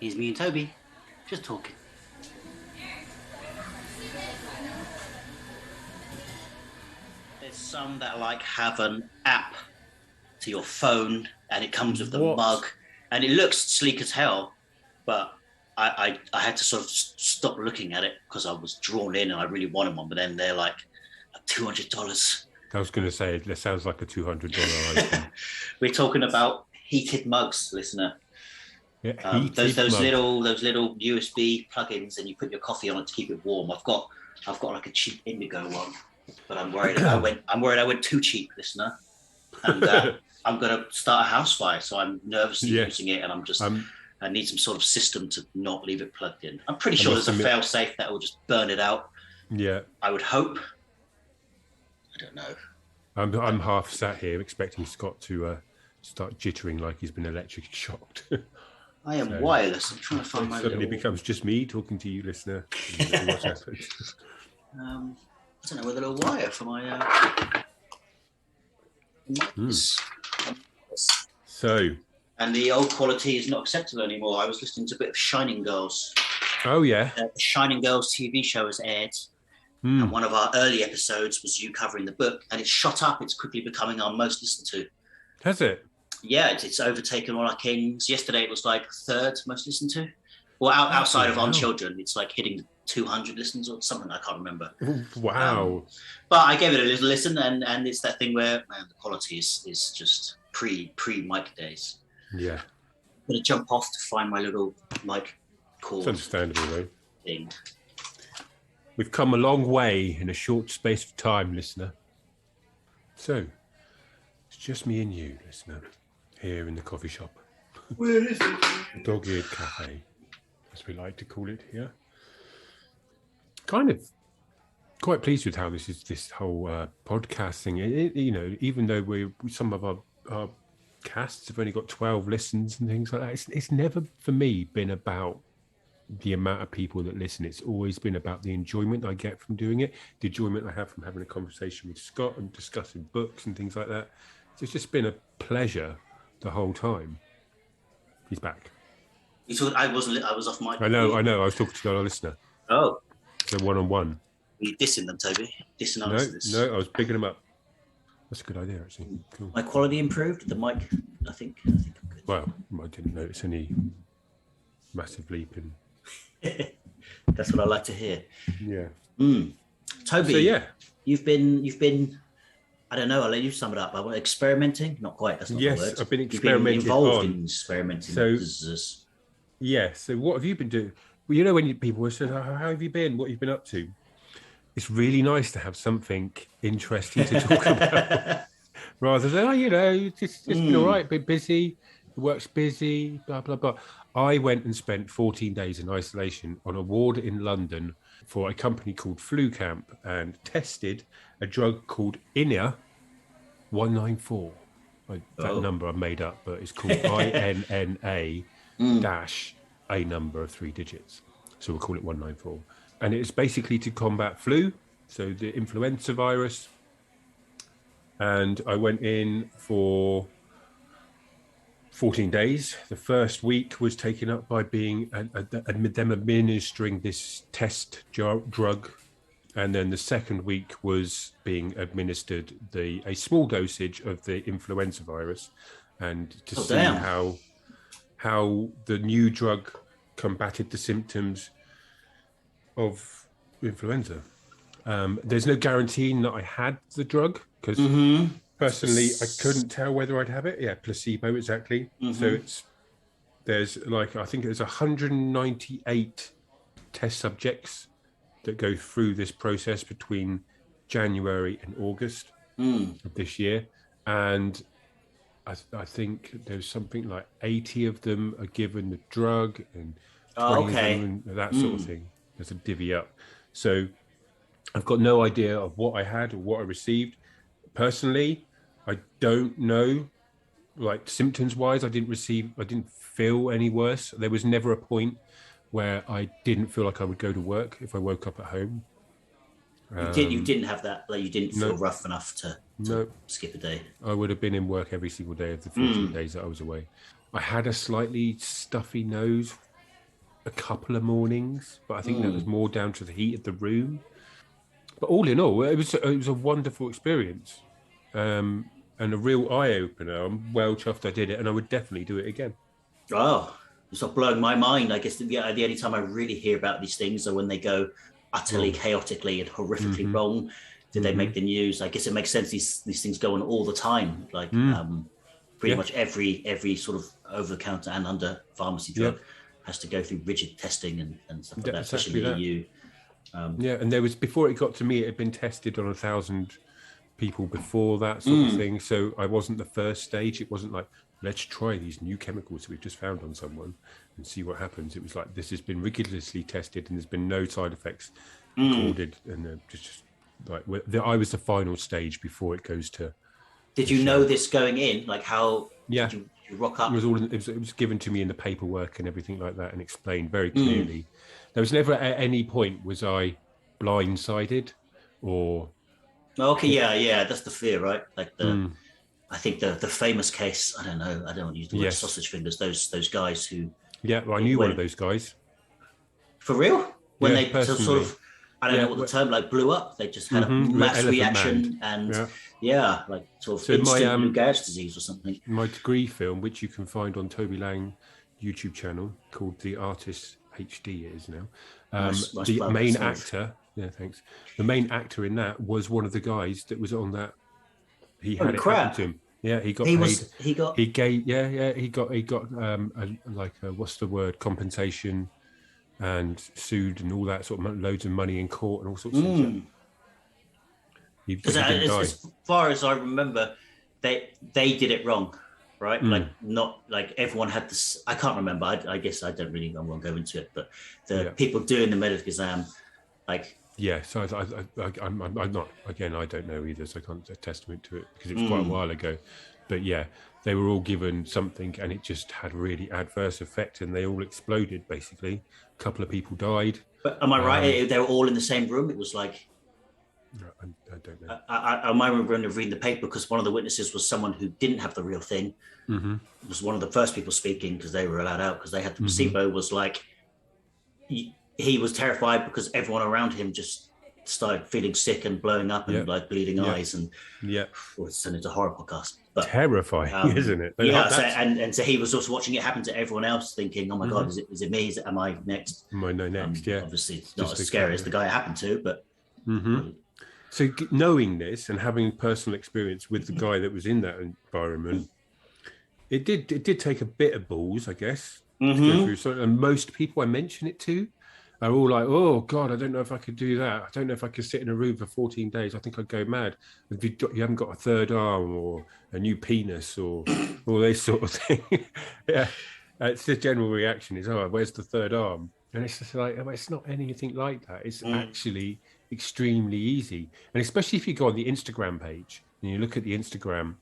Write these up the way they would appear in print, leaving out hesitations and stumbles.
Here's me and Toby, just talking. There's some that have an app to your phone, and it comes with the mug, and it looks sleek as hell. But I had to sort of stop looking at it because I was drawn in and I really wanted one. But then they're like $200. I was going to say that sounds like a $200 item. We're talking about heated mugs, listener. Yeah, those little USB plugins, and you put your coffee on it to keep it warm. I've got like a cheap Indigo one, but I'm worried I went too cheap, listener, and I'm gonna start a house fire, so I'm nervously using it, and I need some sort of system to not leave it plugged in. I'm pretty sure there's a fail safe that will just burn it out. Yeah, I would hope. I don't know. I'm half sat here expecting Scott to start jittering like he's been electric shocked. I am wireless. I'm trying to find my suddenly becomes just me talking to you, listener. What's happened? I don't know where the little wire for my So, and the old quality is not acceptable anymore. I was listening to a bit of Shining Girls. Oh yeah, the Shining Girls TV show has aired, and one of our early episodes was you covering the book, and it's shot up. It's quickly becoming our most listened to. Has it? Yeah, it's overtaken all our kings. Yesterday it was like third most listened to. Well, outside of On Children, it's like hitting 200 listens or something. I can't remember. Wow. But I gave it a little listen, and it's that thing where the quality is just pre mic days. Yeah. I'm gonna jump off to find my little mic cord. It's understandable though. Thing. We've come a long way in a short space of time, listener. So it's just me and you, listener. Here in the coffee shop. Where is it? Dogearedpagecafe, as we like to call it here. Kind of quite pleased with how this whole podcast thing. Even though some of our casts have only got 12 listens and things like that, it's never for me been about the amount of people that listen. It's always been about the enjoyment I get from doing it, the enjoyment I have from having a conversation with Scott and discussing books and things like that. It's just been a pleasure the whole time. He's back. You thought I was off mic. I know. I was talking to our listener. Oh. So one-on-one. Are you dissing them, Toby? Dissing our listeners? No, I was bigging them up. That's a good idea, actually. Cool. My quality improved. The mic, I think I'm good. Well, I didn't notice any massive leap in. That's what I like to hear. Yeah. Toby. So yeah, you've been. I don't know. I'll let you sum it up. Experimenting? Not quite. That's not the word. Yes, I've been experimenting. Involved in experimenting. So what have you been doing? Well, when people say, "How have you been? What have you been up to?" It's really nice to have something interesting to talk about, rather than it's been all right, been busy, the work's busy, blah blah blah. I went and spent 14 days in isolation on a ward in London for a company called Flu Camp and tested a drug called INA 194. That number I made up, but it's called INNA dash a number of 3 digits. So we'll call it 194. And it's basically to combat flu, so the influenza virus. And I went in for 14 days. The first week was taken up by being them administering this test drug. And then the second week was being administered a small dosage of the influenza virus, and to see how the new drug combated the symptoms of influenza. There's no guaranteeing that I had the drug because personally I couldn't tell whether I'd have it. Yeah, placebo exactly. So there's I think there's 198 test subjects that go through this process between January and August of this year, and I think there's something like 80 of them are given the drug and 20 of them and that sort of thing. There's a divvy up. So I've got no idea of what I had or what I received. Personally, I don't know, symptoms wise, I didn't feel any worse. There was never a point where I didn't feel like I would go to work if I woke up at home. You didn't have that, you didn't feel rough enough to skip a day. I would have been in work every single day of the 14 days that I was away. I had a slightly stuffy nose a couple of mornings, but I think that was more down to the heat of the room. But all in all, it was a wonderful experience, and a real eye opener. I'm well chuffed I did it, and I would definitely do it again. Oh, it's not blowing my mind. I guess the only time I really hear about these things are when they go utterly chaotically and horrifically wrong. Did they make the news? I guess it makes sense. These things go on all the time. Like pretty much every sort of over the counter and under pharmacy drug has to go through rigid testing and stuff like that, especially in the EU. And there was, before it got to me, it had been tested on 1,000 people before that sort of thing. So I wasn't the first stage. It wasn't like, let's try these new chemicals that we've just found on someone and see what happens. It was like, this has been rigorously tested and there's been no side effects recorded. And just like, I was the final stage before it goes to. Did you know this going in? Like how did you rock up? It was given to me in the paperwork and everything like that and explained very clearly. There was never at any point was I blindsided or. Okay, yeah, that's the fear, right? Like I think the famous case. I don't know. I don't want to use the word sausage fingers. Those guys who. Yeah, well, I knew one of those guys. For real? When they sort of, I don't know what the term, like blew up. They just had a mass reaction and like sort of instant Lou Gehrig's disease or something. My degree film, which you can find on Tobie YouTube channel, called The Artist HD, it is now. The main actor. Yeah, thanks. The main actor in that was one of the guys that was on that. He had it happen to him. Yeah, he got what's the word, compensation, and sued and all that sort of loads of money in court and all sorts of stuff. As far as I remember, they did it wrong, right? Like not like everyone had this. I can't remember. I guess I won't go into it. But the people doing the medical exam, like. Yeah, so I'm not, again, I don't know either, so I can't attest to it because it was quite a while ago. But yeah, they were all given something and it just had really adverse effect and they all exploded, basically. A couple of people died. But am I right? They were all in the same room? It was like... I don't know. I remember reading the paper because one of the witnesses was someone who didn't have the real thing. It was one of the first people speaking because they were allowed out because they had the placebo. Was like... He was terrified because everyone around him just started feeling sick and blowing up and like bleeding eyes and it's a horror podcast. But terrifying, isn't it? And so he was also watching it happen to everyone else, thinking, "Oh my god, is it me? Am I next? Am I next?" Obviously, it's not as scary as the guy it happened to, but. So knowing this and having personal experience with the guy that was in that environment, it did take a bit of balls, I guess. To go through something. And most people I mention it to are all like, oh God, I don't know if I could do that. I don't know if I could sit in a room for 14 days. I think I'd go mad. If you haven't got a third arm or a new penis or all this sort of thing. It's the general reaction is, oh, where's the third arm? And it's just like, it's not anything like that. It's actually extremely easy. And especially if you go on the Instagram page and you look at the Instagram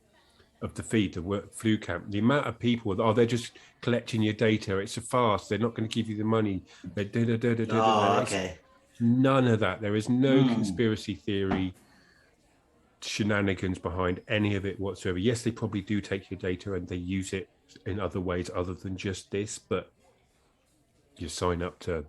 of the feed, the flu camp, the amount of people that they're just collecting your data. It's a farce. They're not going to give you the money. Okay. None of that. There is no conspiracy theory shenanigans behind any of it whatsoever. Yes, they probably do take your data and they use it in other ways other than just this, but you sign up to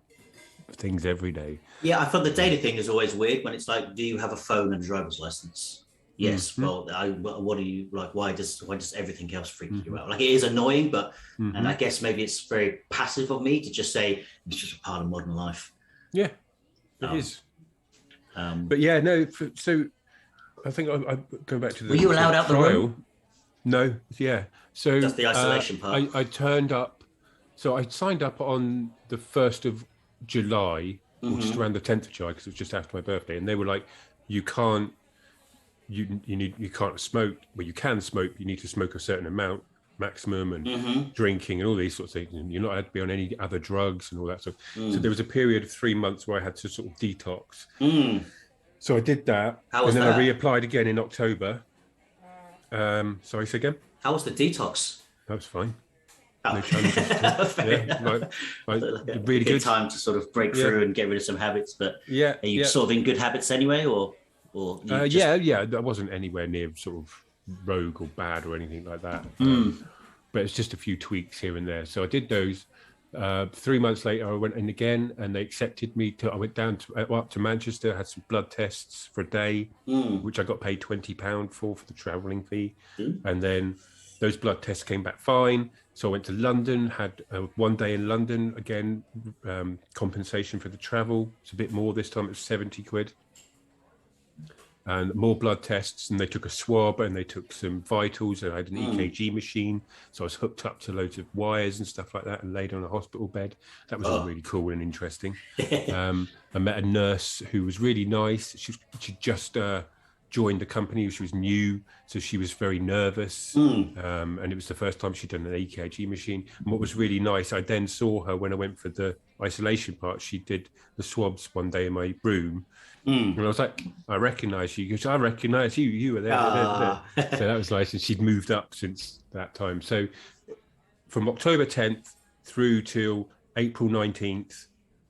things every day. Yeah, I thought the data thing is always weird when it's like, do you have a phone and a driver's license? Yes. Well, what are you like? Why does everything else freak you out? Like it is annoying, but and I guess maybe it's very passive of me to just say it's just a part of modern life. Yeah, it is. But yeah, no. So I think I go back to the. Were you allowed out the room? No. Yeah. So that's the isolation part. I turned up. So I signed up on the 1st of July, or just around the 10th of July, because it was just after my birthday, and they were like, you can't. You can't smoke. Well, you can smoke. You need to smoke a certain amount, maximum, and drinking and all these sorts of things. And you're not allowed to be on any other drugs and all that stuff. So there was a period of 3 months where I had to sort of detox. So I did that, and then I reapplied again in October. Sorry, say again. How was the detox? That was fine. Oh. No challenges. Really good time to sort of break through and get rid of some habits. But are you sort of in good habits anyway, or? I wasn't anywhere near sort of rogue or bad or anything like that. But it's just a few tweaks here and there. So I did those, 3 months later, I went in again, and they accepted me. I went down up to Manchester, had some blood tests for a day, which I got paid £20 for the travelling fee, and then those blood tests came back fine. So I went to London, had 1 day in London again, compensation for the travel. It's a bit more this time. It was £70, and more blood tests, and they took a swab and they took some vitals, and I had an EKG machine, so I was hooked up to loads of wires and stuff like that and laid on a hospital bed. That was all really cool and interesting. I met a nurse who was really nice. She just joined the company. She was new, so she was very nervous, and it was the first time she'd done an EKG machine. And what was really nice, I then saw her when I went for the isolation part. She did the swabs one day in my room, and I was like, I recognise you. Because I recognise you. You were there. So that was nice. And she'd moved up since that time. So from October 10th through till April 19th,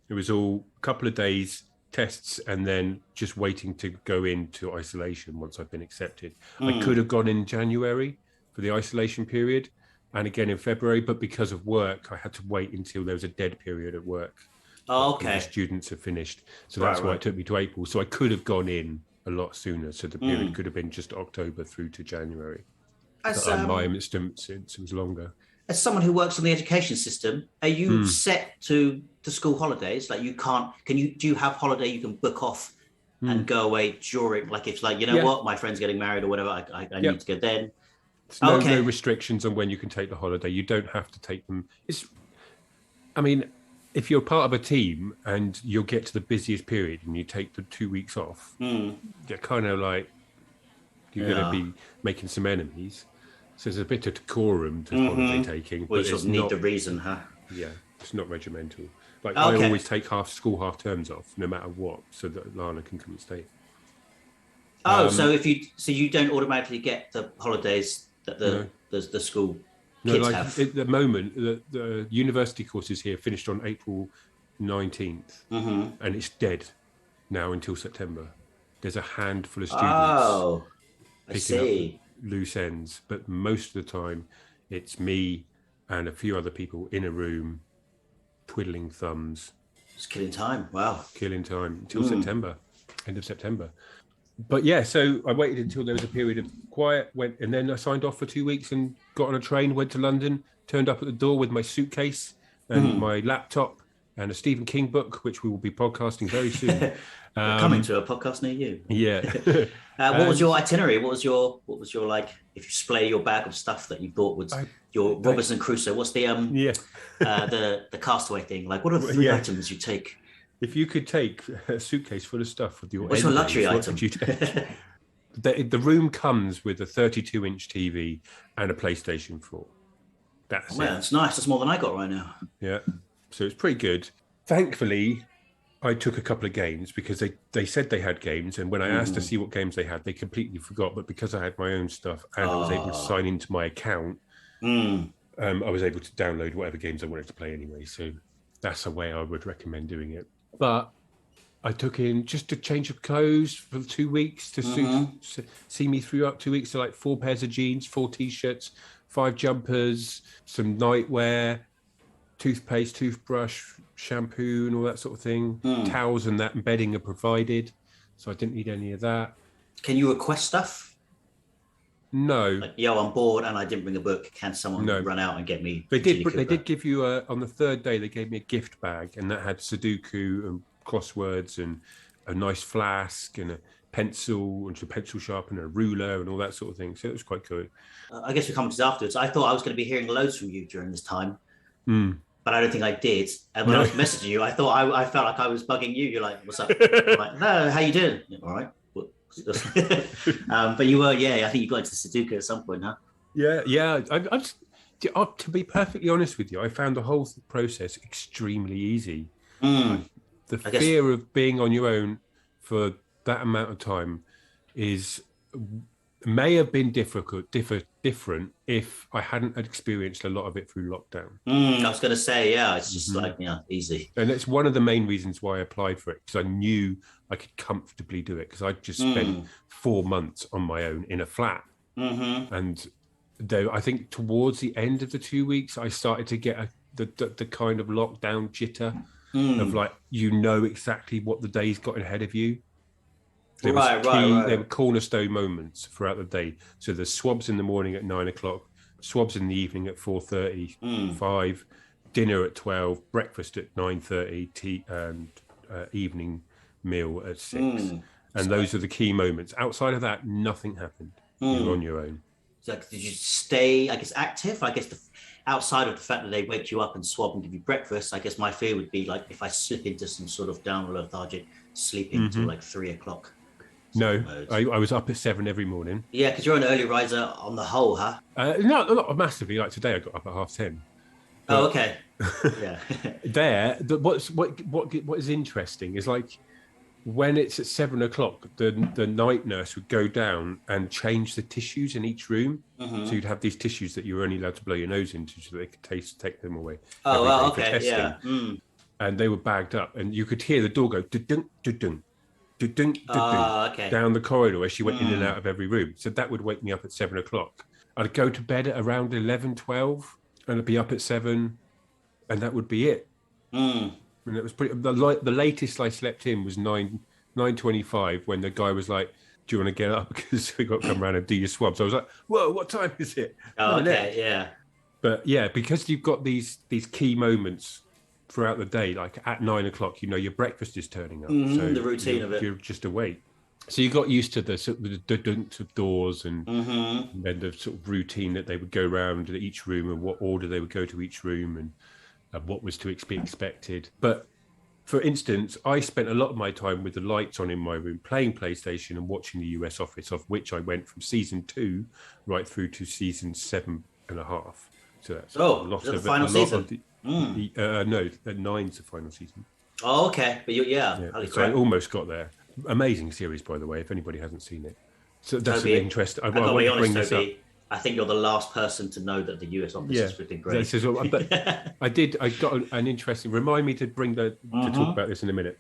it was all a couple of days, tests, and then just waiting to go into isolation once I'd been accepted. I could have gone in January for the isolation period, and again in February, but because of work, I had to wait until there was a dead period at work. Okay. The students have finished, so that's why it took me to April. So I could have gone in a lot sooner. So the period could have been just October through to January. My instance, it was longer. As someone who works on the education system, are you set to the school holidays? Like you can't? Do you have holiday you can book off and go away during? Like if what, my friend's getting married or whatever, I need to go then. There's no restrictions on when you can take the holiday. You don't have to take them. If you're part of a team and you'll get to the busiest period and you take the 2 weeks off, you're kind of like, you're going to be making some enemies. So there's a bit of decorum to holiday taking. Well, you sort of need the reason, huh? Yeah, it's not regimental. Like I always take school half terms off, no matter what, so that Lana can come and stay. So you don't automatically get the holidays that the school kids have. At the moment, the university courses here finished on April 19th, and it's dead now until September. There's a handful of students picking up loose ends, but most of the time it's me and a few other people in a room twiddling thumbs. Just killing time. Wow. Killing time until September, end of September. But yeah, so I waited until there was a period of quiet, and then I signed off for 2 weeks and got on a train, went to London, turned up at the door with my suitcase and my laptop and a Stephen King book, which we will be podcasting very soon. Coming to a podcast near you. Yeah. What was your itinerary? What was your like? If you splay your bag of stuff that you thought was your Robinson Crusoe, what's the the castaway thing? Like, what are the 3 items you take? If you could take a suitcase full of stuff with your, what's your luxury item? You take? The room comes with a 32-inch TV and a PlayStation 4. That's that's nice. That's more than I got right now. Yeah, so it's pretty good. Thankfully, I took a couple of games because they said they had games, and when I asked to see what games they had, they completely forgot. But because I had my own stuff and I was able to sign into my account, I was able to download whatever games I wanted to play anyway. So that's a way I would recommend doing it. But I took in just a change of clothes for 2 weeks to see me through up 2 weeks. So like 4 pairs of jeans, 4 T-shirts, 5 jumpers, some nightwear, toothpaste, toothbrush, shampoo and all that sort of thing. Towels and that, and bedding are provided. So I didn't need any of that. Can you request stuff? No. Like, I'm bored and I didn't bring a book. Can someone run out and get me? They did give you on the 3rd day, they gave me a gift bag, and that had Sudoku and crosswords and a nice flask and a pencil and a pencil sharpener, a ruler and all that sort of thing. So it was quite good. I guess we come to this afterwards. I thought I was going to be hearing loads from you during this time, but I don't think I did. And when I was messaging you, I thought I felt like I was bugging you. You're like, "What's up?" I'm like, "No, how you doing?" All right. But you were, I think you got into the Sudoku at some point, huh? Yeah. To be perfectly honest with you, I found the whole process extremely easy. The fear of being on your own for that amount of time may have been different if I hadn't experienced a lot of it through lockdown. I was going to say, it's just easy. And it's one of the main reasons why I applied for it, because I knew I could comfortably do it, because I'd just spent 4 months on my own in a flat. And though I think towards the end of the 2 weeks, I started to get the kind of lockdown jitter of Mm. like, exactly what the day's got ahead of you. There were cornerstone moments throughout the day. So there's swabs in the morning at 9:00, swabs in the evening at 4:30, 5, dinner at 12, breakfast at 9:30, tea and evening meal at 6. And those are the key moments. Outside of that, nothing happened. You're on your own. So did you stay, I guess, active? I guess outside of the fact that they wake you up and swab and give you breakfast, I guess my fear would be like if I slip into some sort of down lethargic sleeping till like 3:00. No, I was up at 7 every morning. Yeah, because you're an early riser on the whole, huh? No, not massively. Like today, I got up at 10:30. Oh, okay. Yeah. What is interesting is like when it's at 7:00, the night nurse would go down and change the tissues in each room. So you'd have these tissues that you were only allowed to blow your nose into, so they could take them away. Oh, well, okay, yeah. And they were bagged up, and you could hear the door go dun dun dun. Okay. Down the corridor as she went in and out of every room. So that would wake me up at 7:00. I'd go to bed at around 11, 12, and I'd be up at 7, and that would be it. And it was the latest I slept in was 9:25 when the guy was like, "Do you want to get up because we got to come around and do your swabs?" I was like, "Whoa, what time is it?" Oh, okay, yeah. But yeah, because you've got these key moments throughout the day, like at 9:00, your breakfast is turning up. So the routine of it. You're just awake. So you got used to the dunk of doors and then the sort of routine that they would go around each room and what order they would go to each room and what was to be expected. But for instance, I spent a lot of my time with the lights on in my room, playing PlayStation and watching the US Office, of which I went from season 2 right through to season 7.5. So that's the final season. No, 9's the final season. Oh, okay. But so I almost got there. Amazing series, by the way, if anybody hasn't seen it. So that's Tobie, an interest. I got to be honest, Tobie, up. I think you're the last person to know that the US Office is freaking great. But I got an interesting. Remind me to to talk about this in a minute.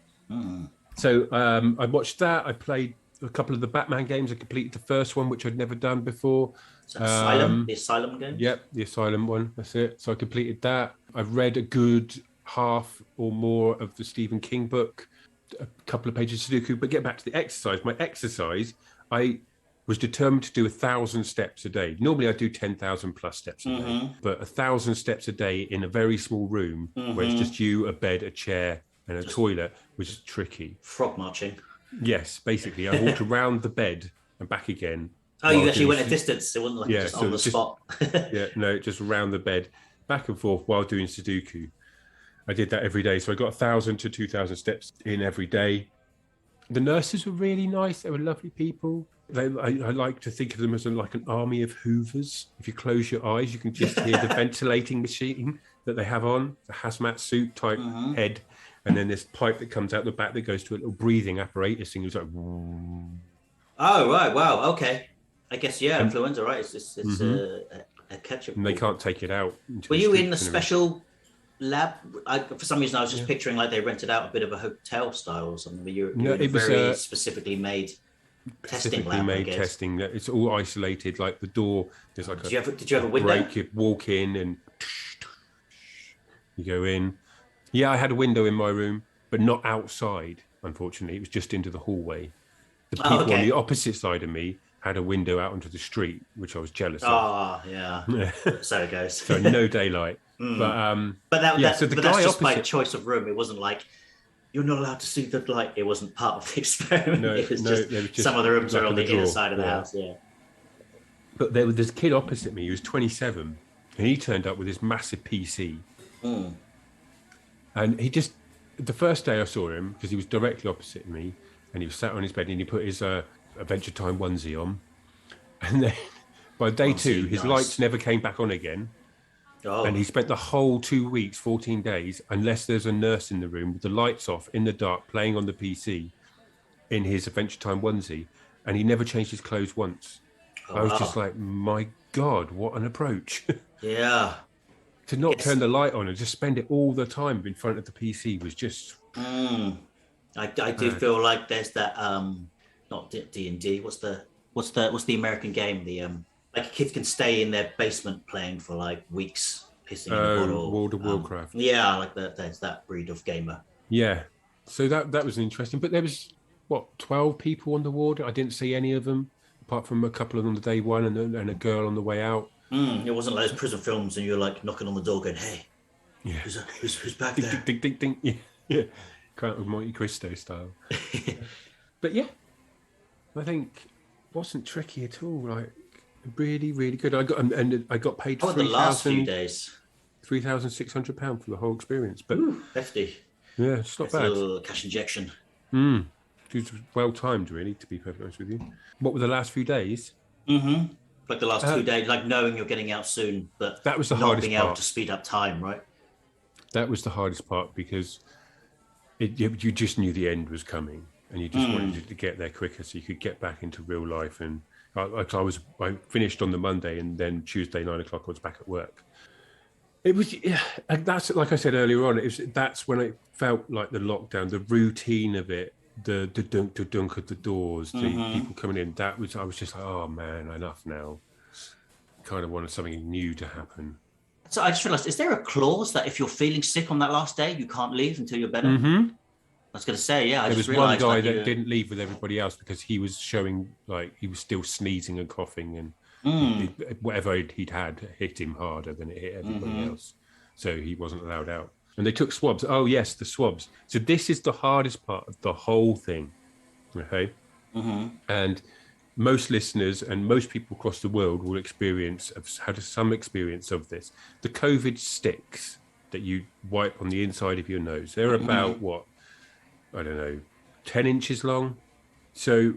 So I watched that. I played a couple of the Batman games. I completed the first one, which I'd never done before. Asylum, the Asylum game. Yep, the Asylum one. That's it. So I completed that. I've read a good half or more of the Stephen King book, a couple of pages of Sudoku. But get back to the exercise. My exercise, I was determined to do 1,000 steps a day. Normally I do 10,000 plus steps a day, but 1,000 steps a day in a very small room where it's just you, a bed, a chair, and a toilet was tricky. Frog marching. Yes, basically. I walked around the bed and back again. Oh, you actually went a distance. It wasn't like just on the spot. Just around the bed, back and forth while doing Sudoku. I did that every day. So I got 1,000 to 2,000 steps in every day. The nurses were really nice. They were lovely people. I like to think of them as like an army of hoovers. If you close your eyes, you can just hear the ventilating machine that they have on, the hazmat suit type head. And then this pipe that comes out the back that goes to a little breathing apparatus and it's like... Oh, right. Wow. Okay. I guess, influenza, right? It's a catch-up. And they can't take it out. Were you in the special lab? For some reason, I was just picturing like they rented out a bit of a hotel style or something. It was very specifically made testing lab. Testing. It's all isolated. Like the door, there's like did you have a window? Break, you walk in and you go in. Yeah, I had a window in my room, but not outside. Unfortunately, it was just into the hallway. The people on the opposite side of me had a window out onto the street, which I was jealous of. Oh, yeah. So it goes. So no daylight. But that's just by choice of room. It wasn't like you're not allowed to see the light. It wasn't part of the experiment. It was just some of the rooms are on the inner side of the house. Yeah. But there was this kid opposite me who was 27, and he turned up with this massive PC. And he just, the first day I saw him, because he was directly opposite me, and he was sat on his bed and he put his Adventure Time onesie on. And then by day 2, his lights never came back on again. Oh. And he spent the whole 2 weeks, 14 days, unless there's a nurse in the room with the lights off in the dark, playing on the PC in his Adventure Time onesie. And he never changed his clothes once. I was just like, my God, what an approach. Yeah. To not turn the light on and just spend it all the time in front of the PC was just... I do feel like there's that not D&D. What's the American game? The like kids can stay in their basement playing for like weeks pissing in a bottle. World of Warcraft. Yeah, like there's that breed of gamer. Yeah. So that was interesting. But there was, 12 people on the ward? I didn't see any of them, apart from a couple of them on the day one and a girl on the way out. It wasn't like those prison films and you're like knocking on the door going, hey, yeah, who's back there? Ding, ding, ding, ding. Yeah. Count of Monte Cristo style. But yeah, I think it wasn't tricky at all. Like, really, really good. I got paid for the last few days. £3,600 for the whole experience. But hefty. Yeah, it's not bad. A little cash injection. It was well timed, really, to be perfectly honest with you. What were the last few days? Like the last 2 days, like knowing you're getting out soon, but that was the not hardest being part. able to speed up time, right? That was the hardest part because you just knew the end was coming, and you just wanted to get there quicker so you could get back into real life. And I finished on the Monday, and then Tuesday 9 o'clock I was back at work. It was, that's like I said earlier on. That's when it felt like the lockdown, the routine of it, the dunk at the doors, the people coming in. I was just like, oh man, enough now. Kind of wanted something new to happen. So I just realised, is there a clause that if you're feeling sick on that last day, you can't leave until you're better? I was going to say, yeah. There was one guy that didn't leave with everybody else because he was showing like he was still sneezing and coughing and. Whatever he'd had hit him harder than it hit everybody else, so he wasn't allowed out. And they took swabs. Oh yes, the swabs. So this is the hardest part of the whole thing, okay? And most listeners and most people across the world will had some experience of this. The COVID sticks that you wipe on the inside of your nose, they're about 10 inches long. So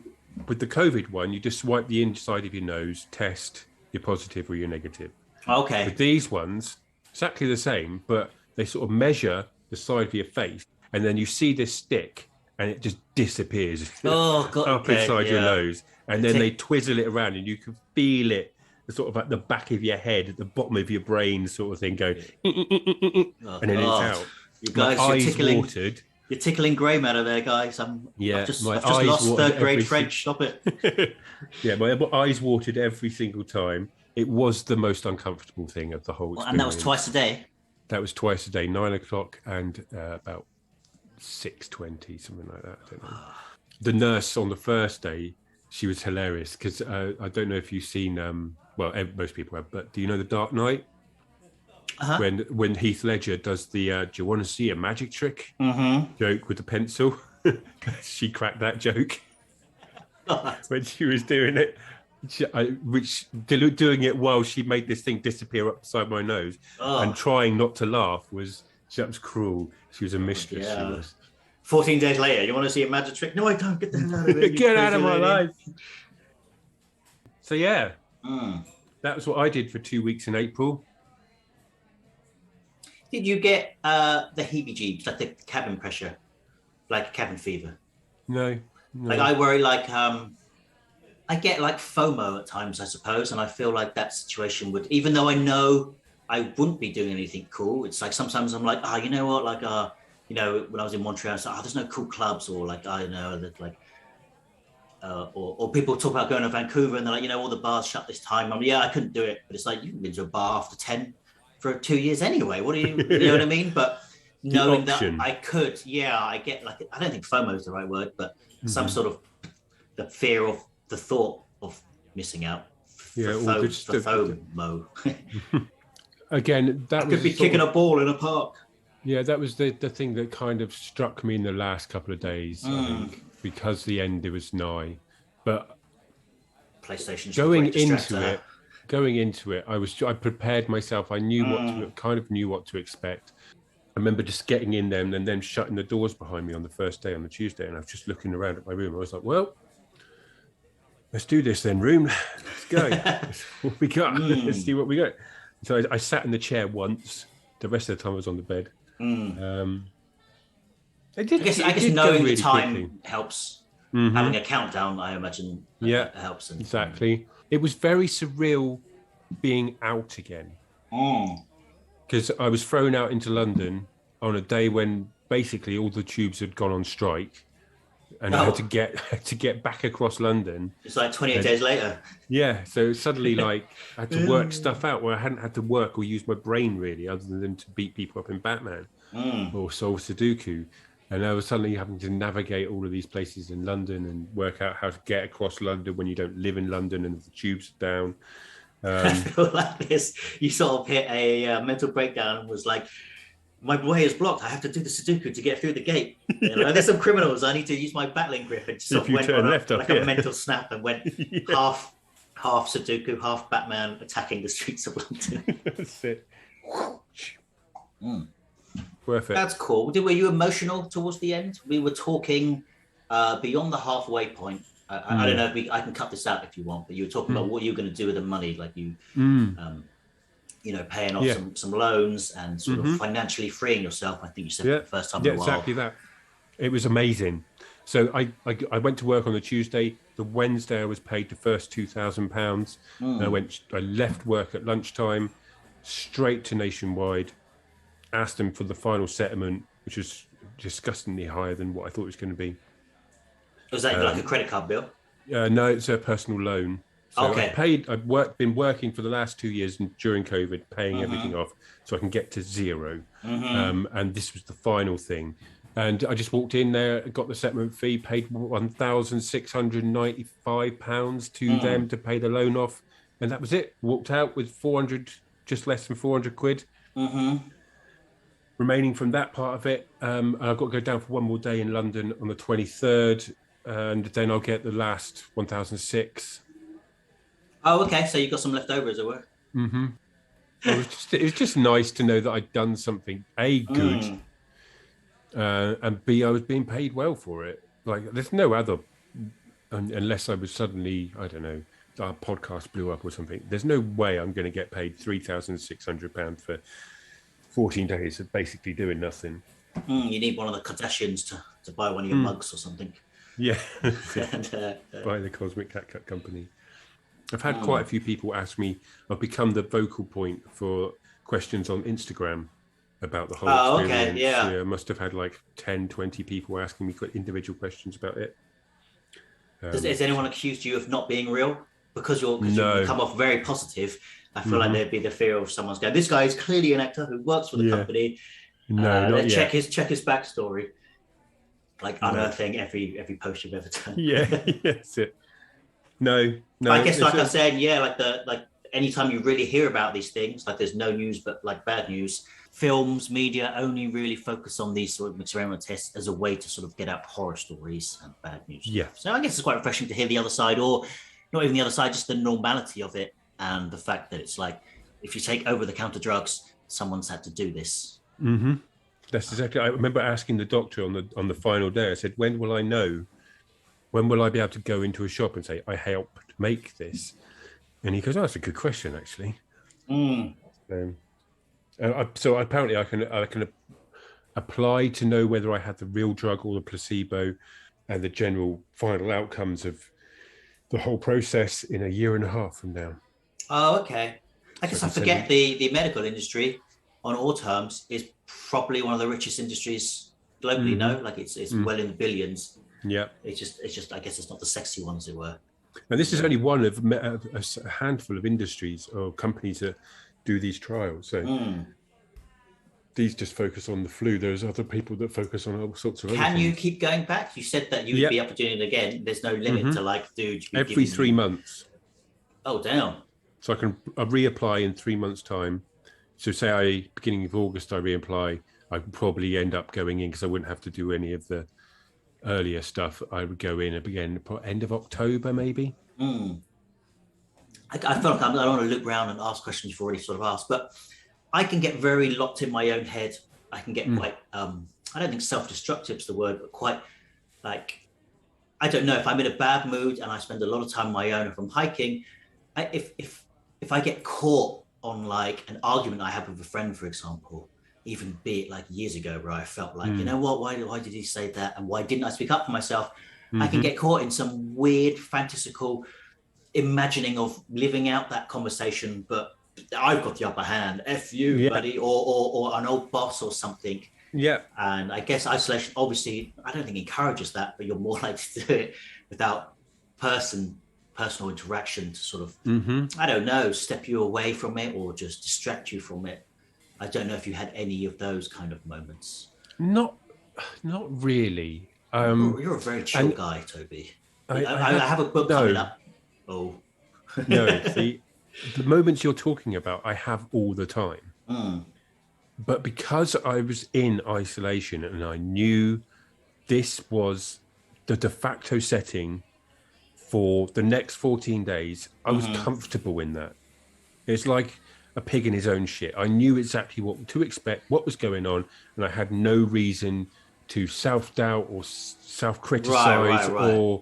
with the COVID one, you just swipe the inside of your nose, test you're positive or you're negative. Okay. With these ones, exactly the same, but they sort of measure the side of your face, and then you see this stick, and it just disappears up inside your nose, and then they twizzle it around, and you can feel it sort of at the back of your head, at the bottom of your brain, sort of thing, going, and then it's out. You guys, my eyes watered. You're tickling Graham out of there, guys. I've just lost third grade French. Stop it. Yeah, my eyes watered every single time. It was the most uncomfortable thing of the whole experience. And that was twice a day? That was twice a day, 9 o'clock and about 6:20, something like that. I don't know. The nurse on the first day, she was hilarious because I don't know if you've seen, most people have, but do you know The Dark Knight? When Heath Ledger does the do you want to see a magic trick joke with the pencil. She cracked that joke when she was doing it, doing it while she made this thing disappear up beside my nose and trying not to laugh was cruel. She was a mistress. She was. 14 days later, you want to see a magic trick? No, I don't. Get the hell out of it. Get out of my life. So yeah, that was what I did for 2 weeks in April. Did you get the heebie-jeebs, like the cabin pressure, like cabin fever? No. Like I worry, like I get like FOMO at times, I suppose, and I feel like that situation would, even though I know I wouldn't be doing anything cool, it's like sometimes I'm like, you know what, like when I was in Montreal, I was like, there's no cool clubs, or like I know that like. Or people talk about going to Vancouver and they're like, all the bars shut this time. I'm like, I couldn't do it, but it's like you can go to a bar after 10 for 2 years anyway. What do you know what I mean? But knowing that I could, I get like, I don't think FOMO is the right word, but some sort of the fear of the thought of missing out. FOMO. Again, that could be kicking a ball in a park. Yeah, that was the thing that kind of struck me in the last couple of days, I think, because the end was nigh. But PlayStation going into it, I prepared myself. I knew what to expect. I remember just getting in there and then shutting the doors behind me on the first day, on the Tuesday, and I was just looking around at my room. I was like, well, let's do this then, room. Let's go. That's what we got. Let's see what we got. So I sat in the chair once. The rest of the time I was on the bed. I guess knowing really the time quickly. Helps. Having a countdown, I imagine, helps. Exactly. It was very surreal being out again. Because I was thrown out into London on a day when basically all the tubes had gone on strike. and I had to get back across London. It's like 28 days later. Yeah, so suddenly, like, I had to work stuff out where I hadn't had to work or use my brain really, other than to beat people up in Batman or solve Sudoku. And I was suddenly having to navigate all of these places in London and work out how to get across London when you don't live in London and the tubes are down. I feel like this. You sort of hit a mental breakdown and was like, my way is blocked. I have to do the Sudoku to get through the gate. You know, there's some criminals. I need to use my battling grip. And sort of went on a mental snap and went half Sudoku, half Batman attacking the streets of London. That's it. Worth it. That's cool. Were you emotional towards the end? We were talking beyond the halfway point. I don't know if I can cut this out if you want, but you were talking about what you're going to do with the money, like you, paying off some loans and sort of financially freeing yourself. I think you said for the first time in a while. Exactly that. It was amazing. So I went to work on the Tuesday. The Wednesday I was paid the first £2,000. I left work at lunchtime, straight to Nationwide, asked them for the final settlement, which was disgustingly higher than what I thought it was going to be. Was that like a credit card bill? No, it's a personal loan. So okay. I've been working for the last 2 years during COVID, paying everything off so I can get to zero. And this was the final thing. And I just walked in there, got the settlement fee, paid £1,695 to them to pay the loan off. And that was it. Walked out with just less than 400 quid. Remaining from that part of it. And I've got to go down for one more day in London on the 23rd. And then I'll get the last 1,006. Oh, okay. So you got some left over, as it were. It was just nice to know that I'd done something good, and B, I was being paid well for it. Like, there's no other, unless I was suddenly, I don't know, our podcast blew up or something. There's no way I'm going to get paid £3,600 for 14 days of basically doing nothing. You need one of the Kardashians to buy one of your mugs or something. Yeah, by the Cosmic Cat Cut Company. I've had quite a few people ask me. I've become the vocal point for questions on Instagram about the whole experience. Okay, yeah. I must have had like 10, 20 people asking me individual questions about it. Has anyone accused you of not being real? Because you come off very positive. I feel like there'd be the fear of someone's going, this guy is clearly an actor who works for the company. No, not check yet. his backstory. Like unearthing every post you've ever done. Yeah, that's it. No. I guess, like I said, like anytime you really hear about these things, like there's no news but like bad news. Films, media only really focus on these sort of experimental tests as a way to sort of get out horror stories and bad news. Yeah. So I guess it's quite refreshing to hear the other side, or not even the other side, just the normality of it and the fact that it's like if you take over-the-counter drugs, someone's had to do this. That's exactly. I remember asking the doctor on the final day. I said, "When will I know? When will I be able to go into a shop and say I helped make this?" And he goes, "Oh, that's a good question, actually." So apparently, I can apply to know whether I had the real drug or the placebo, and the general final outcomes of the whole process in a year and a half from now. Oh, okay. I guess I forget the medical industry on all terms is probably one of the richest industries globally. No, like it's well in the billions. Yeah. It's just I guess it's not the sexy one, as it were. And this is only one of a handful of industries or companies that do these trials. So these just focus on the flu. There's other people that focus on all sorts of other things. Can you keep going back? You said that you would be up to doing it again. There's no limit to like, dude. Every 3 months. Oh, damn. So I reapply in 3 months' time. So say beginning of August, I reapply. I would probably end up going in because I wouldn't have to do any of the earlier stuff. I would go in again end of October, maybe. I feel like I don't want to loop around and ask questions you've already sort of asked, but I can get very locked in my own head. I can get quite, I don't think self-destructive is the word, but quite like, I don't know, if I'm in a bad mood and I spend a lot of time on my own, if I'm hiking, if I get caught on like an argument I have with a friend, for example, even be it like years ago where I felt like, you know what, why did he say that? And why didn't I speak up for myself? I can get caught in some weird fantastical imagining of living out that conversation, but I've got the upper hand, F you, buddy, or an old boss or something. Yeah. And I guess isolation, obviously, I don't think encourages that, but you're more likely to do it without personal interaction to sort of, I don't know, step you away from it or just distract you from it. I don't know if you had any of those kind of moments. Not really. You're a very chill And guy, Tobie. I I have have a book coming no, up. Oh. no. See, the moments you're talking about, I have all the time. Mm. But because I was in isolation and I knew this was the de facto setting for the next 14 days, I was comfortable in that. It's like a pig in his own shit. I knew exactly what to expect, what was going on, and I had no reason to self-doubt or self-criticize Right. or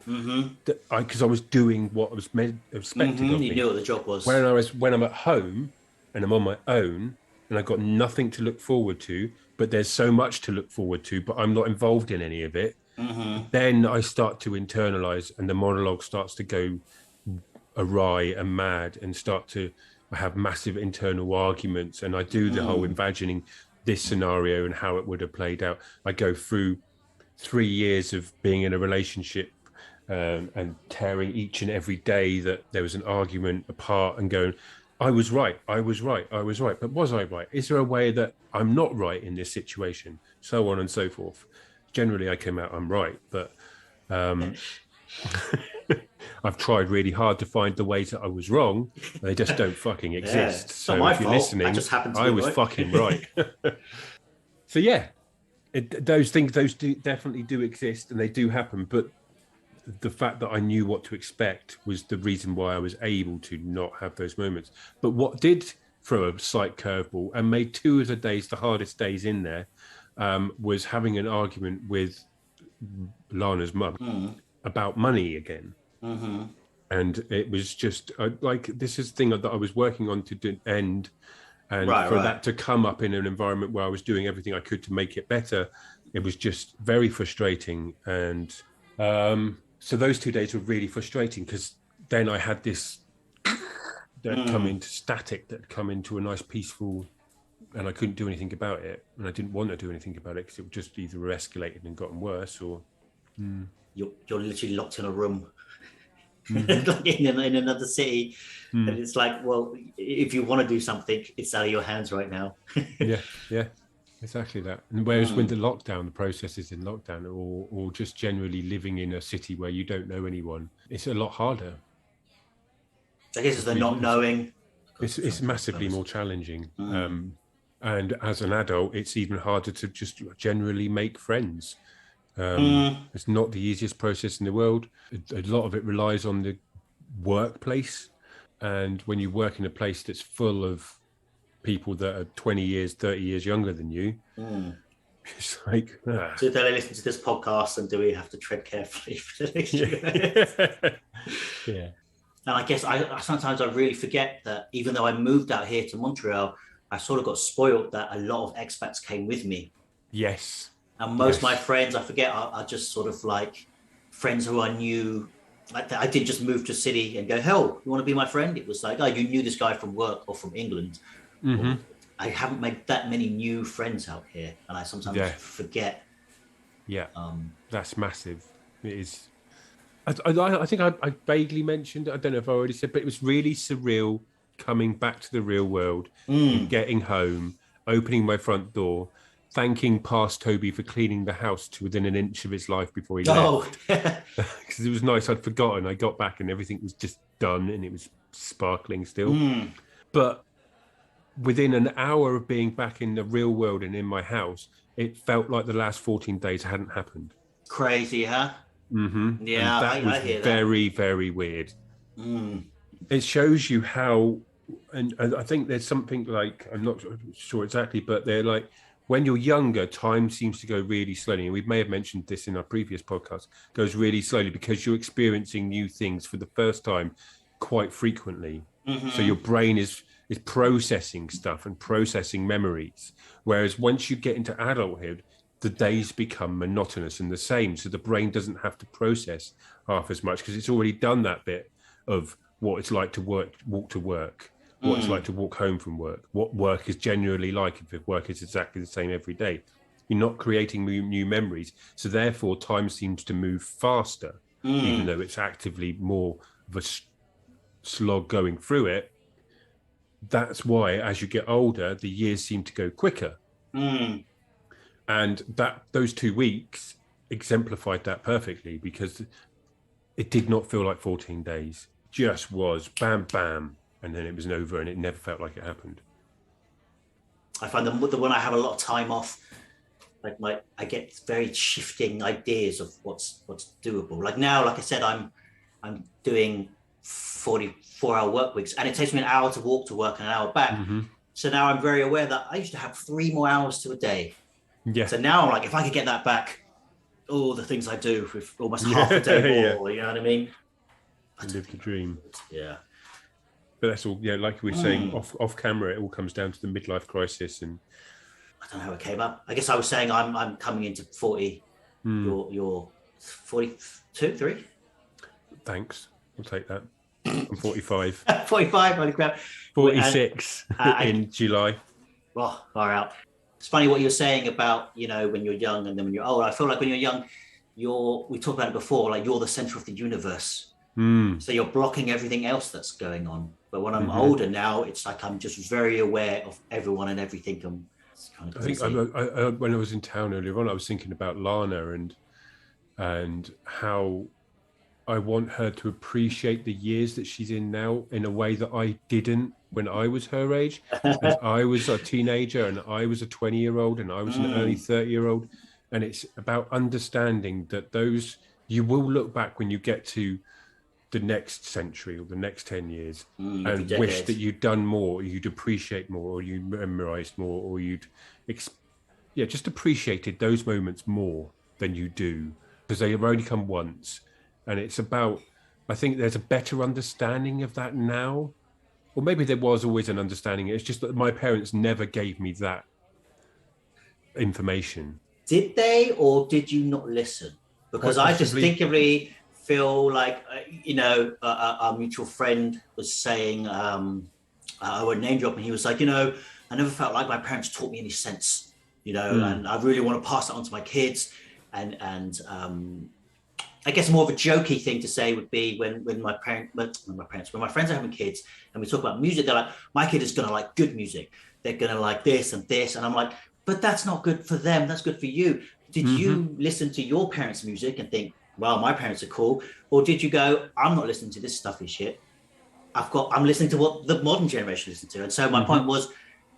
because I was doing what I was expected of You me. knew what the job was. When I'm at home and I'm on my own and I've got nothing to look forward to, but there's so much to look forward to, but I'm not involved in any of it, then I start to internalize and the monologue starts to go awry and mad and start to have massive internal arguments. And I do the whole imagining this scenario and how it would have played out. I go through 3 years of being in a relationship and tearing each and every day that there was an argument apart and going, I was right. But was I right? Is there a way that I'm not right in this situation? So on and so forth. Generally, I came out I'm right, but I've tried really hard to find the ways that I was wrong. They just don't fucking exist. It's So not my if you're fault. listening, I just happened to I be was right. fucking right. So yeah, those things, definitely do exist and they do happen. But the fact that I knew what to expect was the reason why I was able to not have those moments. But what did throw a slight curveball and made 2 of the days the hardest days in there was having an argument with Lana's mum about money again. And it was just like, this is the thing that I was working on to end. And for that to come up in an environment where I was doing everything I could to make it better, it was just very frustrating. And so those 2 days were really frustrating because then I had this that come into static, that come into a nice peaceful, and I couldn't do anything about it. And I didn't want to do anything about it because it just either escalated and gotten worse or... You're literally locked in a room like in another city. And it's like, well, if you want to do something, it's out of your hands right now. yeah, exactly that. And whereas when the process is in lockdown or just generally living in a city where you don't know anyone, it's a lot harder. I guess it's the not knowing. It's massively more challenging. And as an adult, it's even harder to just generally make friends. It's not the easiest process in the world. A lot of it relies on the workplace. And when you work in a place that's full of people that are 20 years, 30 years younger than you, it's like... So do they listen to this podcast and do we have to tread carefully for the next Yeah. And I guess I sometimes I really forget that even though I moved out here to Montreal, I sort of got spoiled that a lot of expats came with me. Yes. And most of my friends, I forget, are just sort of like friends who I knew. Like I didn't just move to a city and go, hell, you want to be my friend? It was like, oh, you knew this guy from work or from England. I haven't made that many new friends out here. And I sometimes forget. Yeah, that's massive. It is. I think I vaguely mentioned, I don't know if I already said, but it was really surreal coming back to the real world and getting home, opening my front door, thanking past Tobie for cleaning the house to within an inch of his life before he left. Because it was nice. I'd forgotten. I got back and everything was just done and it was sparkling still. But within an hour of being back in the real world and in my house, it felt like the last 14 days hadn't happened. Crazy, huh? Yeah, and that was I hear very, very weird. It shows you how, and I think there's something like, I'm not sure exactly, but they're like, when you're younger, time seems to go really slowly. And we may have mentioned this in our previous podcast, goes really slowly because you're experiencing new things for the first time quite frequently. So your brain is processing stuff and processing memories. Whereas once you get into adulthood, the days become monotonous and the same. So the brain doesn't have to process half as much because it's already done that bit of what it's like to walk to work, what it's like to walk home from work, what work is generally like if work is exactly the same every day. You're not creating new memories. So therefore, time seems to move faster, even though it's actively more of a slog going through it. That's why, as you get older, the years seem to go quicker. And those 2 weeks exemplified that perfectly, because it did not feel like 14 days. It just was bam, bam, and then it was over, and it never felt like it happened. I find the when I have a lot of time off, like I get very shifting ideas of what's doable. Like now, like I said, I'm doing 44-hour work weeks, and it takes me an hour to walk to work and an hour back. So now I'm very aware that I used to have 3 more hours to a day. Yeah. So now I'm like, if I could get that back, all the things I do with almost half a day more, you know what I mean? Live the dream. Yeah. But that's all, like we were saying off camera, it all comes down to the midlife crisis. And I don't know how it came up. I guess I was saying I'm coming into 40. You're 42, 3? Thanks. I'll take that. I'm 45. 45, holy crap. 46 in July. Oh, far out. It's funny what you're saying about, when you're young and then when you're old. I feel like when you're young, we talked about it before, like you're the center of the universe. So you're blocking everything else that's going on. But when I'm older now, it's like I'm just very aware of everyone and everything. It's kind of crazy. I think when I was in town earlier on, I was thinking about Lana and how I want her to appreciate the years that she's in now in a way that I didn't when I was her age. And I was a teenager, and I was a 20-year-old, and I was an early 30-year-old. And it's about understanding that you will look back when you get to the next century or the next 10 years and wish that you'd done more, or you'd appreciate more, or you'd memorized more, or you'd just appreciated those moments more than you do, because they only come once. And it's about, I think there's a better understanding of that now, or maybe there was always an understanding. It's just that my parents never gave me that information. Did they, or did you not listen? Because I distinctively feel like, our mutual friend was saying, I would name drop, and he was like, I never felt like my parents taught me any sense, and I really want to pass it on to my kids. And I guess more of a jokey thing to say would be when my friends are having kids and we talk about music, they're like, my kid is going to like good music. They're going to like this and this. And I'm like, but that's not good for them. That's good for you. Did you listen to your parents' music and think, well, my parents are cool? Or did you go, I'm not listening to this stuffy shit. I'm listening to what the modern generation listens to. And so my point was,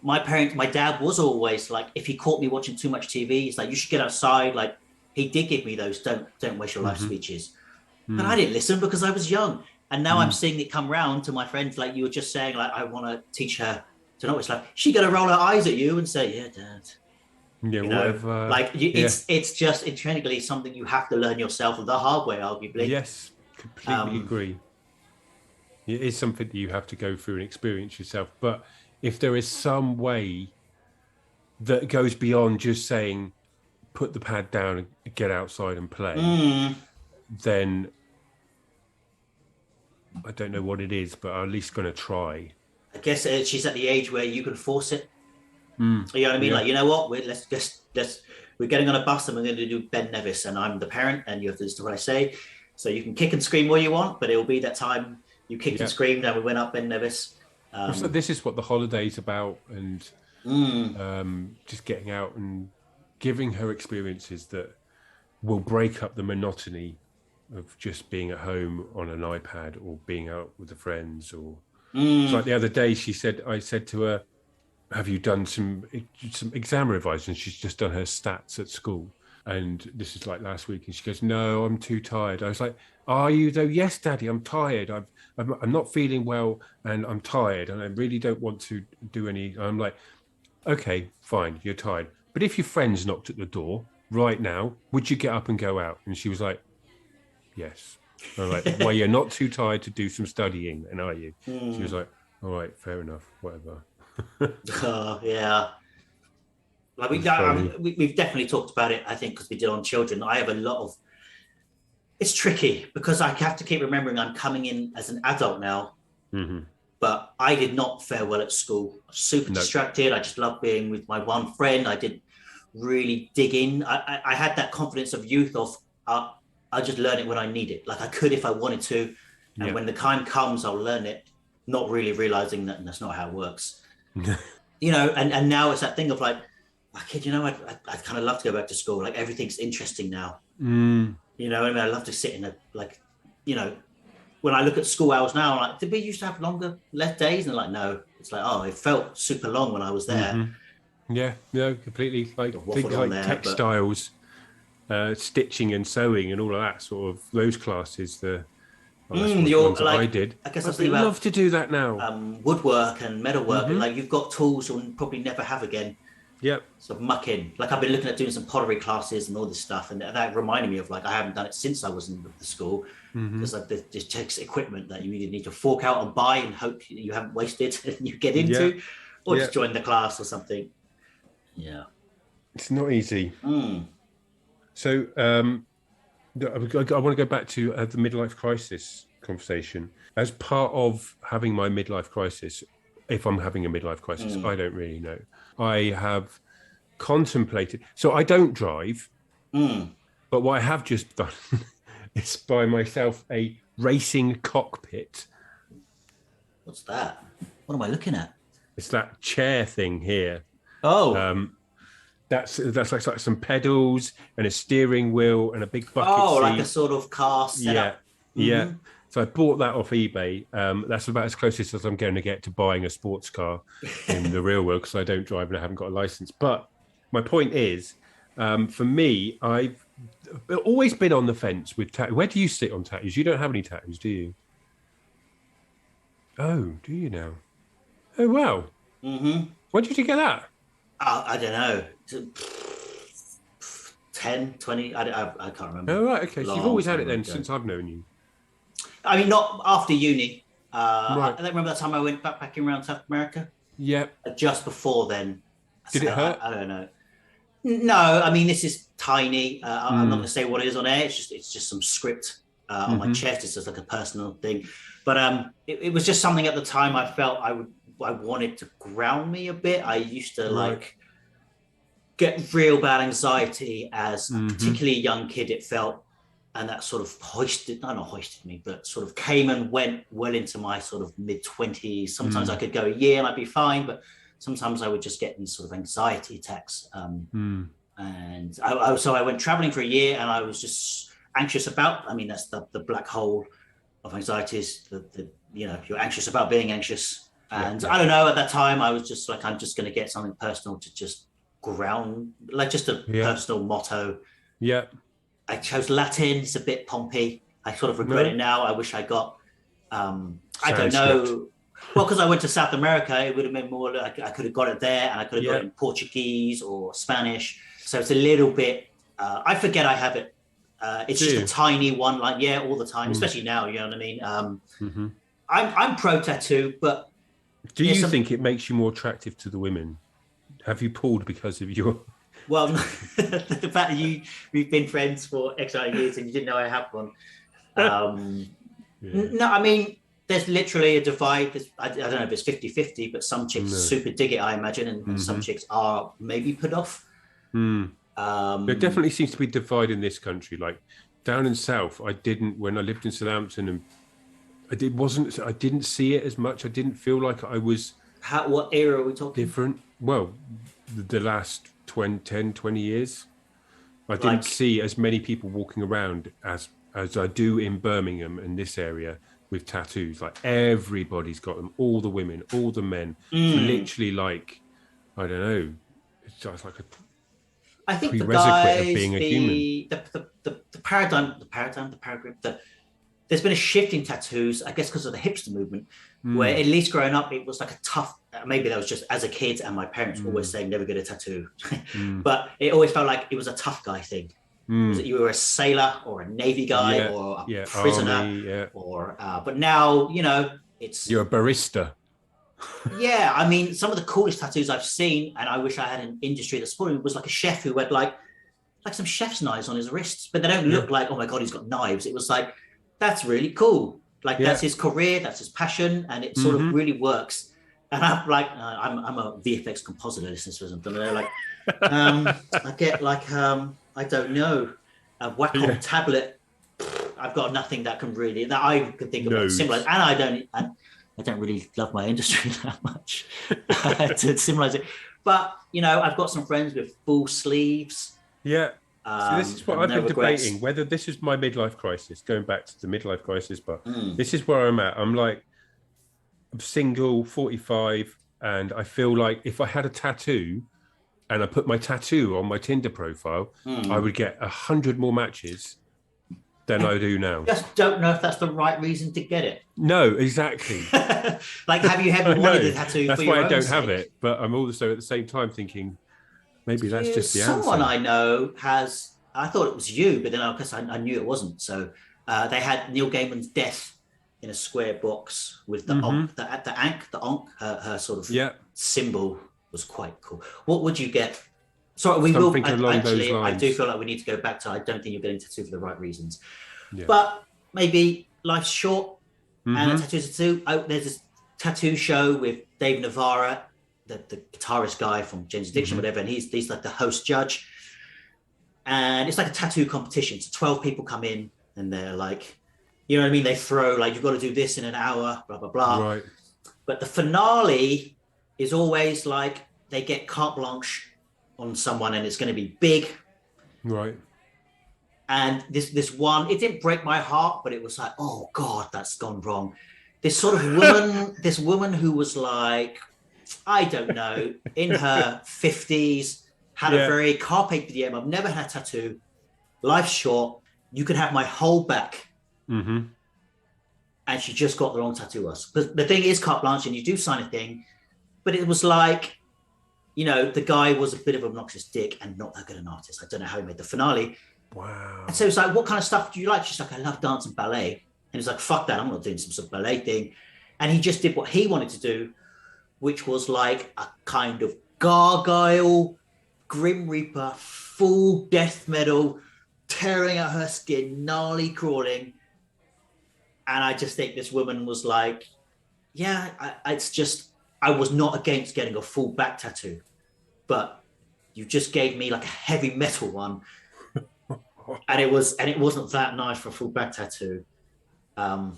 my dad was always like, if he caught me watching too much TV, he's like, you should get outside. Like, he did give me those don't waste your life speeches. But I didn't listen because I was young. And now I'm seeing it come round to my friends, like you were just saying, like, I want to teach her to not waste life. She's going to roll her eyes at you and say, yeah, Dad. Yeah, whatever. It's just intrinsically something you have to learn yourself the hard way, arguably. Yes, completely agree. It is something that you have to go through and experience yourself. But if there is some way that goes beyond just saying, put the pad down and get outside and play, then I don't know what it is, but I'm at least going to try. I guess she's at the age where you can force it. You know what I mean? Yeah. Like, you know what? We're getting on a bus and we're going to do Ben Nevis, and I'm the parent, and you have to listen to what I say. So you can kick and scream all you want, but it will be that time you kicked and screamed and we went up Ben Nevis. So this is what the holiday's about, and just getting out and giving her experiences that will break up the monotony of just being at home on an iPad or being out with the friends. Or it's like the other day, I said to her, have you done some exam revision? And she's just done her stats at school. And this is like last week. And she goes, no, I'm too tired. I was like, are you though? Yes, Daddy, I'm tired. I'm not feeling well and I'm tired and I really don't want to do any. I'm like, okay, fine, you're tired. But if your friends knocked at the door right now, would you get up and go out? And she was like, yes. I'm like, well, you're not too tired to do some studying, and are you? She was like, all right, fair enough, whatever. Yeah. Like we've definitely talked about it, I think, because we did on children. I have a lot of, it's tricky because I have to keep remembering I'm coming in as an adult now, but I did not fare well at school. I was super distracted. I just loved being with my one friend. I didn't really dig in. I had that confidence of youth of I'll just learn it when I need it. Like I could if I wanted to, and when the time comes, I'll learn it. Not really realizing that that's not how it works. And now it's that thing of like, kid, I'd kind of love to go back to school. Like everything's interesting now. I love to sit in when I look at school hours now, I'm like, did we used to have less days? And they're like, no. It's like, it felt super long when I was there. Yeah, completely. Like things like textiles, stitching and sewing and all of that sort of those classes. I did. I guess I'd love to do that now. Woodwork and metalwork, like you've got tools you'll probably never have again. Yep. Sort of muck in. Like I've been looking at doing some pottery classes and all this stuff, and that reminded me of like I haven't done it since I was in the school because like this takes equipment that you either need to fork out and buy and hope you haven't wasted and you get into, or just join the class or something. Yeah, it's not easy. So I want to go back to the midlife crisis conversation. As part of having my midlife crisis, if I'm having a midlife crisis, I don't really know. I have contemplated. So I don't drive, but what I have just done is buy myself a racing cockpit. What's that? What am I looking at? It's that chair thing here. Oh. That's like some pedals and a steering wheel and a big bucket seat. Like a sort of car setup. Yeah. So I bought that off eBay. That's about as closest as I'm going to get to buying a sports car in the real world because I don't drive and I haven't got a license. But my point is, for me, I've always been on the fence with tattoos. Where do you sit on tattoos? You don't have any tattoos, do you? Oh, do you now? Oh, wow. When did you get that? I don't know. 10, 20, I can't remember. Oh, right, okay. So you've always had it then since I've known you. I mean, not after uni. Right. I don't remember that time I went backpacking around South America. Yeah. Just before then. Did it hurt? I don't know. No, I mean, this is tiny. I'm not going to say what it is on air. It's just some script on my chest. It's just like a personal thing. But it was just something at the time I felt I wanted to ground me a bit. I used to get real bad anxiety as a particularly young kid, it felt. And that sort of not hoisted me, but sort of came and went well into my sort of mid-20s. Sometimes I could go a year and I'd be fine, but sometimes I would just get these sort of anxiety attacks. And so I went traveling for a year and I was just anxious about, that's the black hole of anxieties, you're anxious about being anxious. And I don't know, at that time I was just like, I'm just going to get something personal to just ground, like just a personal motto. Yeah. I chose Latin. It's a bit pompy. I sort of regret it now. I wish I got, I don't know. Well, because I went to South America, it would have been more like I could have got it there and I could have got it in Portuguese or Spanish. So it's a little bit, I forget I have it. It's just a tiny one, like, all the time, especially now, you know what I mean? I'm pro tattoo, but. Do you think it makes you more attractive to the women? Have you pulled because of your... Well, the fact that we've been friends for X amount of years and you didn't know I have one. No, I mean, there's literally a divide. I don't know if it's 50-50, but some chicks super dig it, I imagine, and some chicks are maybe put off. There definitely seems to be a divide in this country. Like down in South, when I lived in Southampton, and I didn't see it as much. I didn't feel like I was... What era are we talking? Different. Well, the last 10, 20 years. I didn't see as many people walking around as I do in Birmingham in this area with tattoos. Like everybody's got them, all the women, all the men. Literally like, I don't know, it's just like I think the guys, of being a human. The paradigm, there's been a shift in tattoos, I guess because of the hipster movement, where at least growing up, it was like a tough, maybe that was just as a kid and my parents were always saying, never get a tattoo. But it always felt like it was a tough guy thing. Was it you were a sailor or a Navy guy or a prisoner but now, you're a barista. Yeah. I mean, some of the coolest tattoos I've seen, and I wish I had an industry that supported me, was like a chef who had like some chef's knives on his wrists, but they don't look like, oh my God, he's got knives. It was like, that's really cool. Like that's his career, that's his passion, and it sort of really works. And I'm like, I'm a VFX compositor, listeners or something. They're like, I get like I don't know, a Wacom Yeah. tablet. I've got nothing that can really that I can think of that similar, Nodes. and I don't really love my industry that much to symbolize it. But I've got some friends with full sleeves, Yeah. See, this is what and I've no been debating regrets. whether this is my midlife crisis, going back to the midlife crisis, but Mm. this is where I'm at. I'm like, I'm single, 45, and I feel like if I had a tattoo and I put my tattoo on my Tinder profile, I Mm. would get 100 more matches than I do now. Just don't know if that's the right reason to get it. No, exactly. Like, have you ever I wanted a know. tattoo for That's why your I own don't have sake? it. But I'm also at the same time thinking maybe that's just the Someone answer. I know has. I thought it was you, but then I knew it wasn't. So they had Neil Gaiman's death in a square box with the Mm-hmm. onk, the ankh, the onk, her sort of Yeah. symbol was quite cool. What would you get? Sorry, we will. Something along those I do lines. feel like we need to go back to. I don't think you're getting tattooed for the right reasons, Yeah. but maybe life's short and a Mm-hmm. tattoo's a tattoo. Oh, there's this tattoo show with Dave Navarra, the guitarist guy from Jane's Addiction, Mm-hmm. whatever, and he's like the host judge. And it's like a tattoo competition. So 12 people come in and they're like, you know what I mean? They throw like, you've got to do this in an hour, blah, blah, blah. Right. But the finale is always like they get carte blanche on someone and it's going to be big. Right. And this one, it didn't break my heart, but it was like, oh God, that's gone wrong. This sort of woman, this woman who was like, I don't know, in her 50s, had a Yeah. very carpe diem. I've never had a tattoo. Life's short. You can have my whole back. Mm-hmm. And she just got the wrong tattoo us. But the thing is carte blanche and you do sign a thing. But it was like, the guy was a bit of an obnoxious dick and not that good an artist. I don't know how he made the finale. Wow. And so it's like, what kind of stuff do you like? She's like, I love dance and ballet. And he's like, fuck that. I'm not doing some sort of ballet thing. And he just did what he wanted to do, which was like a kind of gargoyle, Grim Reaper, full death metal, tearing at her skin, gnarly crawling. And I just think this woman was like, yeah, it's just, I was not against getting a full back tattoo, but you just gave me like a heavy metal one. And it wasn't that nice for a full back tattoo. I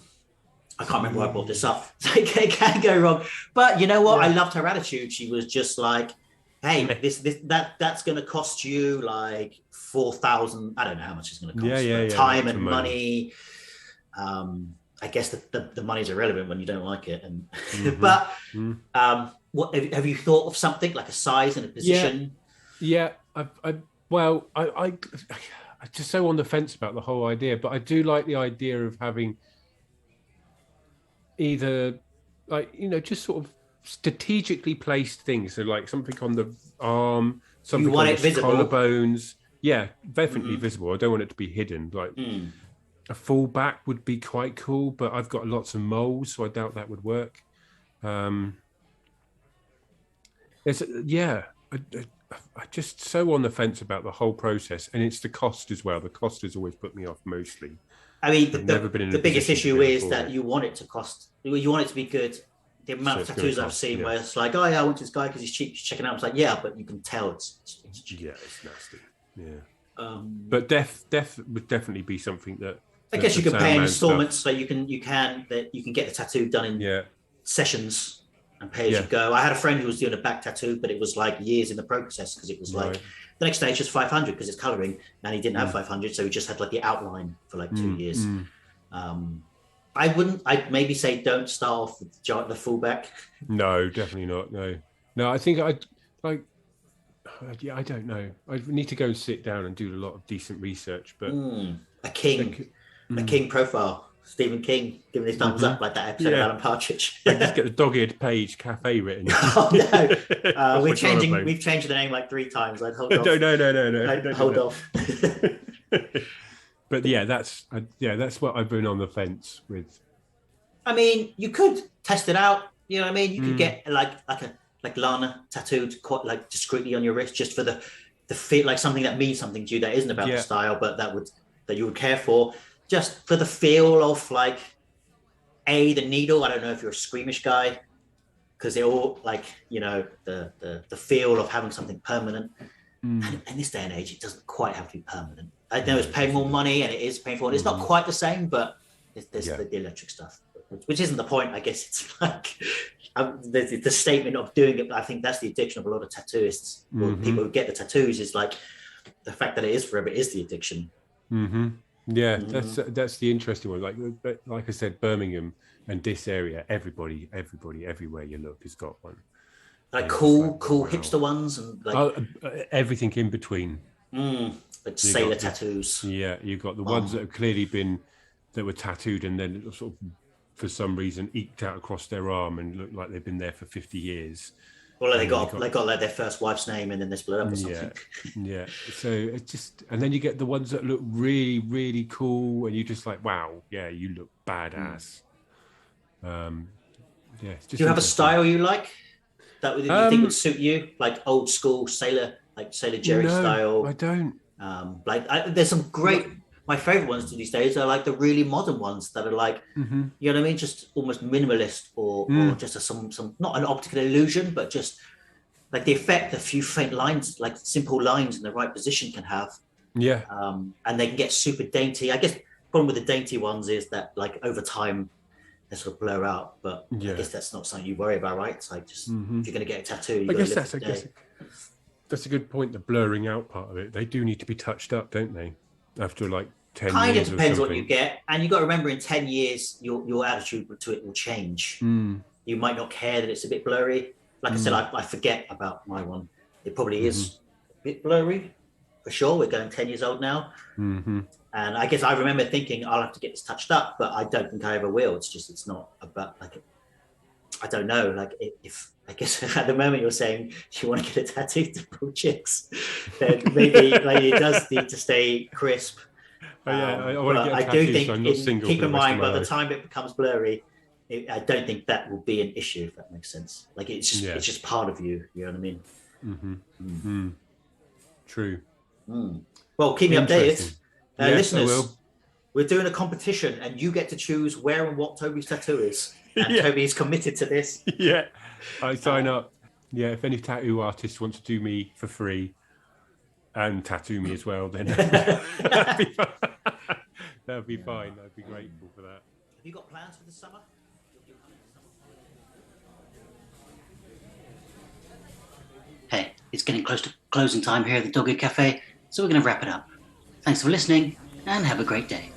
can't remember why I brought this up. It can go wrong. But you know what? Yeah. I loved her attitude. She was just like, hey, that's going to cost you like 4,000. I don't know how much it's going to cost. Time and money. I guess the money's irrelevant when you don't like it. And but what have you thought of something like a size and a position? Yeah. I'm just so on the fence about the whole idea, but I do like the idea of having either just sort of strategically placed things. So like something on the arm, something on the collarbones. Yeah, definitely visible. I don't want it to be hidden. Like a full back would be quite cool, but I've got lots of moles, so I doubt that would work. I'm just so on the fence about the whole process, and it's the cost as well. The cost has always put me off mostly. I mean, the biggest issue is that you want it to cost. You want it to be good. The amount of tattoos I've seen where it's like, oh yeah, I want this guy because he's cheap. He's checking out. It's like, yeah, but you can tell it's cheap. Yeah, it's nasty. Yeah. But death would definitely be something that I guess you can pay in installments, so you can get the tattoo done in sessions and pay as you go. I had a friend who was doing a back tattoo, but it was like years in the process because it was like the next day it's just 500 because it's coloring, and he didn't have 500, so he just had like the outline for like 2 years. I'd maybe say don't start off with the fullback. No, definitely not. No, I think I don't know. I need to go and sit down and do a lot of decent research. But a King profile. Stephen King giving his thumbs up like that episode of Alan Partridge. Just get the Dogearedpagecafe written. Oh no, we've changed the name like 3 times. I'd hold off. No. Hold off. But that's what I've been on the fence with. I mean, you could test it out. You know what I mean? You could get like Lana tattooed quite like discreetly on your wrist, just for the feel, like something that means something to you that isn't about the style, but that you would care for. Just for the feel of like the needle. I don't know if you're a squeamish guy, because they're all like, the feel of having something permanent. And in this day and age, it doesn't quite have to be permanent. I know it's paying more money and it is painful. And it's not quite the same, but there's the electric stuff, which isn't the point. I guess it's like the statement of doing it. But I think that's the addiction of a lot of tattooists or people who get the tattoos is like the fact that it is forever is the addiction. Yeah, that's the interesting one. Like I said, Birmingham and this area, everybody, everywhere you look has got one. Like cool hipster ones and like everything in between. Like sailor tattoos. Yeah, you've got the ones that have clearly that were tattooed and then sort of for some reason eked out across their arm and look like they've been there for 50 years. Well, they got like their first wife's name and then they split up or something. Yeah. So it's just, and then you get the ones that look really, really cool, and you're just like, wow, yeah, you look badass. It's just. Do you have a style you like that you think would suit you, like old school sailor, like Sailor Jerry style? I don't. There's some great. My favorite ones these days are like the really modern ones that are like, you know what I mean, just almost minimalist or just some not an optical illusion, but just like the effect a few faint lines, like simple lines in the right position can have. Yeah. And they can get super dainty. I guess the problem with the dainty ones is that like over time they sort of blur out. But I guess that's not something you worry about, right? It's like just if you're going to get a tattoo, I guess that's a good point. The blurring out part of it, they do need to be touched up, don't they? After like 10 kind years of depends what you get, and you've got to remember in 10 years your attitude to it will change. You might not care that it's a bit blurry. Like I said, I forget about my one. It probably is a bit blurry for sure. We're going 10 years old now, and I guess I remember thinking I'll have to get this touched up, but I don't think I ever will. It's not about like I don't know, like if I guess at the moment you're saying you want to get a tattoo to pull chicks, then maybe it does need to stay crisp. I want to get a tattoo, so I'm not single. Keep in mind, by the time it becomes blurry, I don't think that will be an issue, if that makes sense. Like it's just part of you. You know what I mean? True. Well, keep me updated, listeners. We're doing a competition, and you get to choose where and what Tobie's tattoo is. And Tobie is committed to this. Yeah, I sign up. Yeah, if any tattoo artist wants to do me for free and tattoo me as well, then that'd be fine. That'd be fine. I'd be grateful for that. Have you got plans for the summer? Hey, it's getting close to closing time here at the Dogeared Cafe, so we're going to wrap it up. Thanks for listening, and have a great day.